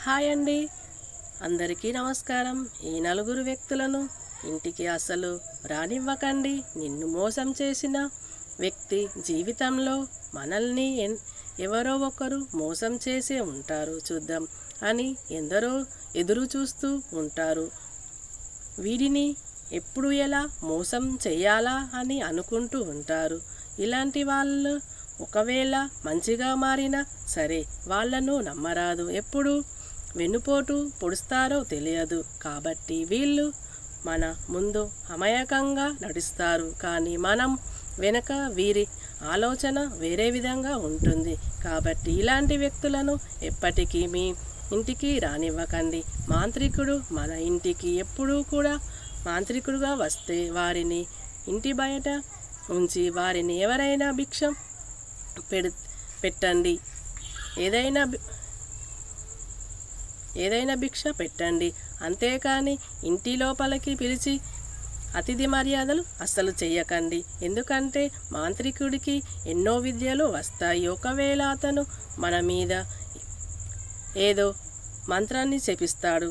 Hi అండి, అందరికీ నమస్కారం. ఈ నలుగురు వ్యక్తులను ఇంటికి అసలు రానివ్వకండి. నిన్ను మోసం చేసిన వ్యక్తి జీవితంలో మనల్ని ఎవరో ఒకరు మోసం చేసే ఉంటారు, చూద్దాం అని ఎందరో ఎదురు చూస్తూ ఉంటారు. వీడిని ఎప్పుడు ఎలా మోసం చేయాలా అని అనుకుంటూ ఉంటారు. ఇలాంటి వాళ్ళు ఒకవేళ మంచిగా మారినా సరే వాళ్ళను నమ్మరాదు. ఎప్పుడు వెన్నుపోటు పొడుస్తారో తెలియదు. కాబట్టి వీళ్ళు మన ముందు అమాయకంగా నడుస్తారు, కానీ మనం వెనక వీరి ఆలోచన వేరే విధంగా ఉంటుంది. కాబట్టి ఇలాంటి వ్యక్తులను ఎప్పటికీ మీ ఇంటికి రానివ్వకండి. మాంత్రికుడు మన ఇంటికి ఎప్పుడూ కూడా మాంత్రికుడుగా వస్తే వారిని ఇంటి బయట ఉంచి వారిని ఎవరైనా భిక్ష పెట్టండి, ఏదైనా భిక్ష పెట్టండి. అంతేకాని ఇంటి లోపలికి పిలిచి అతిథి మర్యాదలు అస్సలు చెయ్యకండి. ఎందుకంటే మాంత్రికుడికి ఎన్నో విద్యలు వస్తాయి. ఒకవేళ అతను మన మీద ఏదో మంత్రాన్ని చెప్పిస్తాడు,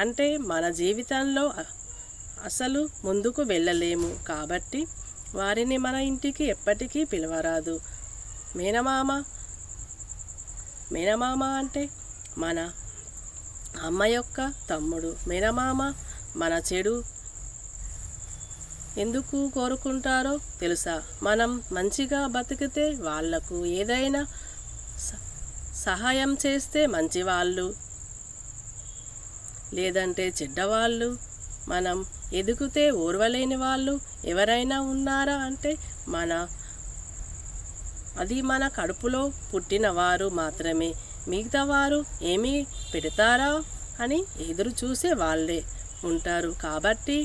అంటే మన జీవితంలో అసలు ముందుకు వెళ్ళలేము. కాబట్టి వారిని మన ఇంటికి ఎప్పటికీ పిలవరాదు. మేనమామ అంటే మన అమ్మ యొక్క తమ్ముడు. మేనమామ మన చెడు ఎందుకు కోరుకుంటారో తెలుసా? మనం మంచిగా బతికితే వాళ్లకు ఏదైనా సహాయం చేస్తే మంచివాళ్ళు, లేదంటే చెడ్డవాళ్ళు. మనం ఎదుగుతే ఓర్వలేని వాళ్ళు ఎవరైనా ఉన్నారా అంటే అది మన కడుపులో పుట్టినవారు మాత్రమే. మిగతా వారు ఏమీ పెడతారా అని ఎదురు చూసే వాళ్ళే ఉంటారు. కాబట్టి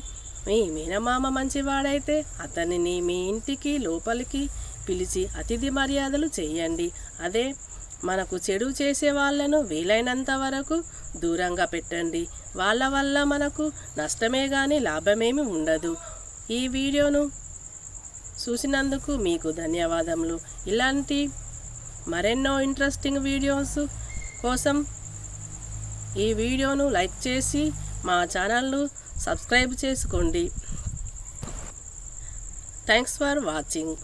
మీ మేనమామ మంచివాడైతే అతనిని మీ ఇంటికి లోపలికి పిలిచి అతిథి మర్యాదలు చేయండి. అదే మనకు చెడు చేసే వాళ్ళను వీలైనంత వరకు దూరంగా పెట్టండి. వాళ్ళ వల్ల మనకు నష్టమే కానీ లాభమేమి ఉండదు. ఈ వీడియోను చూసినందుకు మీకు ధన్యవాదములు. ఇలాంటి మరెన్నో ఇంట్రెస్టింగ్ వీడియోస్ కోసం ఈ వీడియోను లైక్ చేసి మా ఛానల్ను సబ్స్క్రైబ్ చేసుకోండి. Thanks for watching.